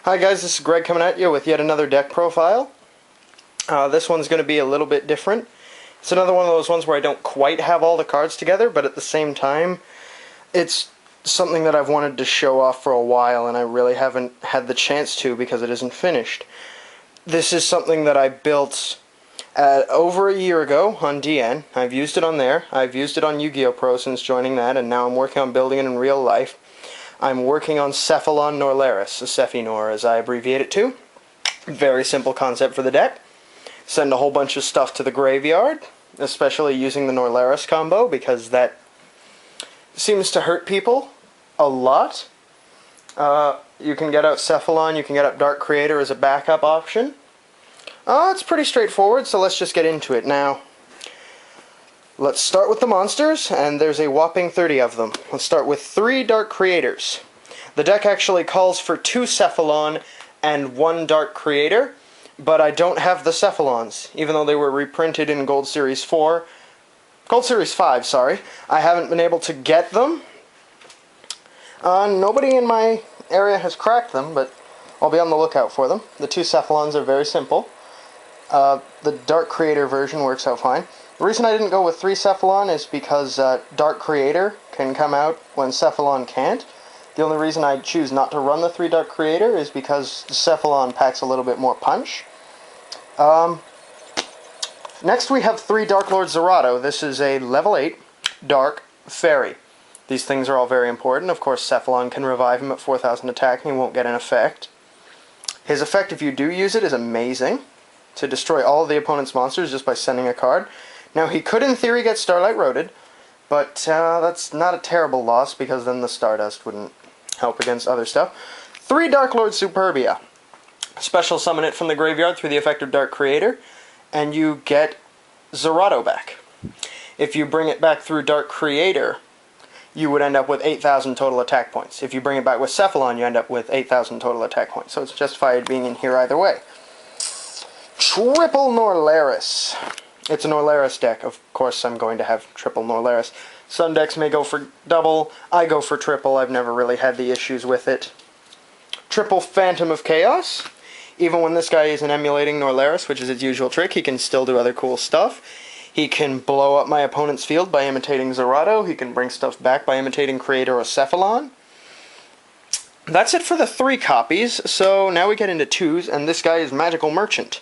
Hi guys, this is Greg coming at you with yet another deck profile. This one's going to be a little bit different. It's another one of those ones where I don't quite have all the cards together, but at the same time, it's something that I've wanted to show off for a while, and I really haven't had the chance to because it isn't finished. This is something that I built over a year ago on DN. I've used it on there. I've used it on Yu-Gi-Oh! Pro since joining that, and now I'm working on building it in real life. I'm working on Cephalon-Norlaris, Sephy-Nor as I abbreviate it to. Very simple concept for the deck. Send a whole bunch of stuff to the graveyard, especially using the Norlaris combo, because that seems to hurt people a lot. You can get out Cephalon, you can get out Dark Creator as a backup option. It's pretty straightforward, so let's just get into it now. Let's start with the monsters, and there's a whopping 30 of them. Let's start with 3 Dark Creators. The deck actually calls for 2 Cephalon and 1 Dark Creator, but I don't have the Cephalons, even though they were reprinted in Gold Series 4. Gold Series 5, sorry. I haven't been able to get them. Nobody in my area has cracked them, but I'll be on the lookout for them. The 2 Cephalons are very simple. The Dark Creator version works out fine. The reason I didn't go with 3 Cephalon is because Dark Creator can come out when Cephalon can't. The only reason I choose not to run the 3 Dark Creator is because the Cephalon packs a little bit more punch. Next we have 3 Dark Lord Zerato. This is a level 8 Dark Fairy. These things are all very important. Of course, Cephalon can revive him at 4,000 attack and he won't get an effect. His effect, if you do use it, is amazing. To destroy all of the opponent's monsters just by sending a card. Now, he could, in theory, get Starlight Roaded, but that's not a terrible loss, because then the Stardust wouldn't help against other stuff. 3 Dark Lord Superbia. Special summon it from the graveyard through the effect of Dark Creator, and you get Zerato back. If you bring it back through Dark Creator, you would end up with 8,000 total attack points. If you bring it back with Cephalon, you end up with 8,000 total attack points, so it's justified being in here either way. Triple Norlaris. It's a Norlaris deck. Of course I'm going to have triple Norlaris. Some decks may go for double. I go for triple. I've never really had the issues with it. Triple Phantom of Chaos. Even when this guy isn't emulating Norlaris, which is its usual trick, he can still do other cool stuff. He can blow up my opponent's field by imitating Zerato. He can bring stuff back by imitating Creator or Cephalon. That's it for the 3 copies, so now we get into 2s, and this guy is Magical Merchant.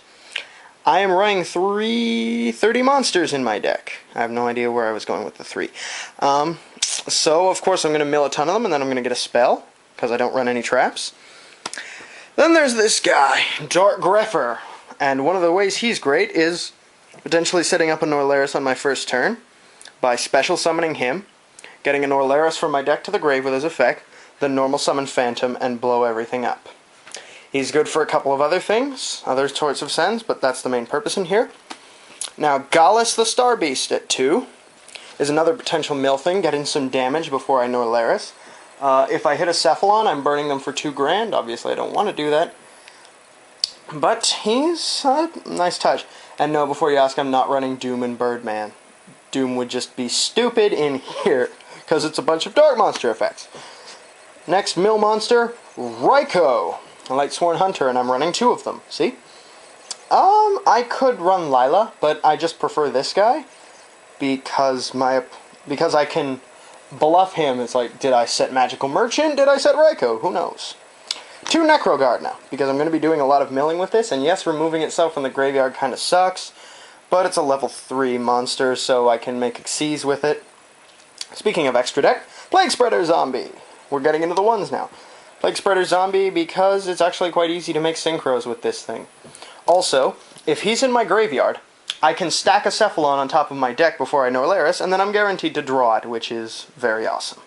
I am running 30 monsters in my deck. I have no idea where I was going with the 3. So, of course, I'm going to mill a ton of them, and then I'm going to get a spell, because I don't run any traps. Then there's this guy, Dark Grepher, and one of the ways he's great is potentially setting up a Norlaris on my first turn by special summoning him, getting a Norlaris from my deck to the grave with his effect, then normal summon Phantom and blow everything up. He's good for a couple of other things, other sorts of sends, but that's the main purpose in here. Now, Gallus the Star Beast at 2 is another potential mill thing, getting some damage before I Norlaris. If I hit a Cephalon, I'm burning them for 2 grand. Obviously, I don't want to do that. But he's a nice touch. And no, before you ask, I'm not running Doom and Birdman. Doom would just be stupid in here, because it's a bunch of Dark Monster effects. Next mill monster, Raikou. A Lightsworn Hunter, and I'm running 2 of them. See? I could run Lila, but I just prefer this guy because I can bluff him. It's like, did I set Magical Merchant? Did I set Raikou? Who knows? 2 Necro Guard now, because I'm going to be doing a lot of milling with this, and yes, removing itself from the graveyard kind of sucks, but it's a level 3 monster, so I can make Xyz with it. Speaking of extra deck, Plague Spreader Zombie. We're getting into the 1s now. Plague Spreader Zombie, because it's actually quite easy to make synchros with this thing. Also, if he's in my graveyard, I can stack a Cephalon on top of my deck before I Norlaris, and then I'm guaranteed to draw it, which is very awesome.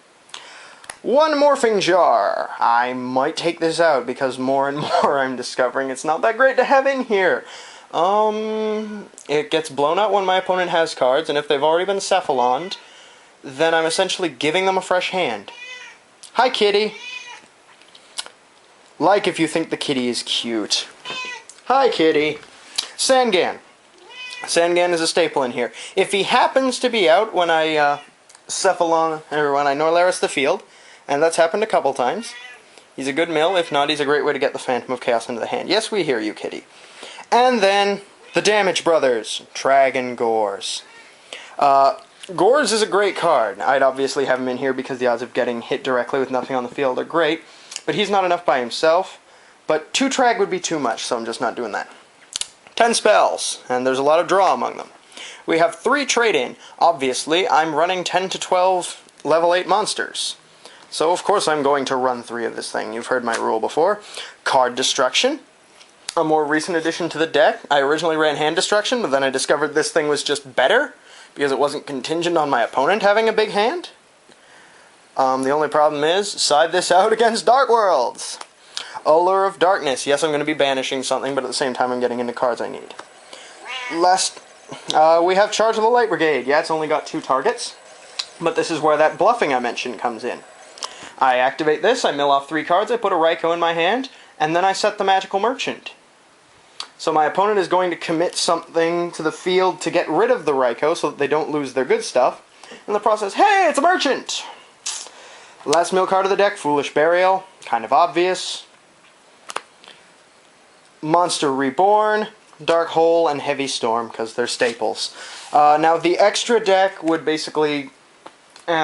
1 Morphing Jar. I might take this out, because more and more I'm discovering it's not that great to have in here. It gets blown out when my opponent has cards, and if they've already been Cephaloned, then I'm essentially giving them a fresh hand. Hi, kitty. Like if you think the kitty is cute. Hi, kitty. Sangan. Sangan is a staple in here. If he happens to be out when I Cephalon, or when I Norlaris the field, and that's happened a couple times, He's a good mill. If not, he's a great way to get the Phantom of Chaos into the hand. Yes, we hear you, kitty. And then, the Damage Brothers, Dragon Gores. Gores is a great card. I'd obviously have him in here because the odds of getting hit directly with nothing on the field are great, but he's not enough by himself. But 2 Trag would be too much, so I'm just not doing that. 10 spells, and there's a lot of draw among them. We have 3 trade-in. Obviously, I'm running 10 to 12 level 8 monsters. So, of course, I'm going to run 3 of this thing. You've heard my rule before. Card Destruction. A more recent addition to the deck. I originally ran Hand Destruction, but then I discovered this thing was just better, because it wasn't contingent on my opponent having a big hand. The only problem is, side this out against Dark Worlds. Allure of Darkness. Yes, I'm going to be banishing something, but at the same time I'm getting into cards I need. Last, we have Charge of the Light Brigade. Yeah, it's only got 2 targets, but this is where that bluffing I mentioned comes in. I activate this, I mill off 3 cards, I put a Raikou in my hand, and then I set the Magical Merchant. So my opponent is going to commit something to the field to get rid of the Raikou so that they don't lose their good stuff. In the process, hey, it's a Merchant! Last mill card of the deck, Foolish Burial. Kind of obvious. Monster Reborn, Dark Hole, and Heavy Storm, because they're staples. Now, the extra deck would basically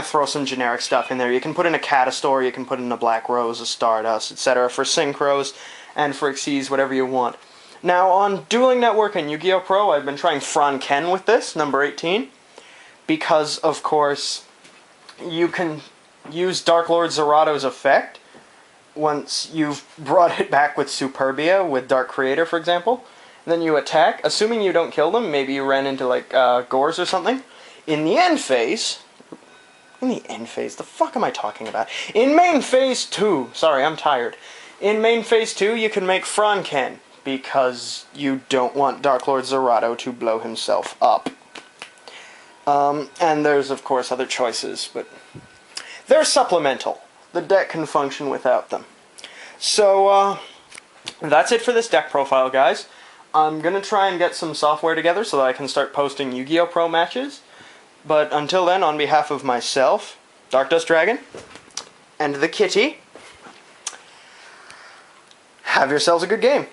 throw some generic stuff in there. You can put in a Catastor, you can put in a Black Rose, a Stardust, etc. for Synchros, and for Xyz, whatever you want. Now, on Dueling Network and Yu-Gi-Oh! Pro, I've been trying Franken with this, number 18, because, of course, you can use Dark Lord Zerado's effect once you've brought it back with Superbia, with Dark Creator, for example. And then you attack, assuming you don't kill them, maybe you ran into, like, Gores or something. In the end phase... the fuck am I talking about? In main phase 2, sorry, I'm tired. In main phase 2, you can make Franken, because you don't want Dark Lord Zerado to blow himself up. And there's, of course, other choices, but they're supplemental. The deck can function without them. So, that's it for this deck profile, guys. I'm going to try and get some software together so that I can start posting Yu-Gi-Oh! Pro matches. But until then, on behalf of myself, Dark Dust Dragon, and the kitty, have yourselves a good game.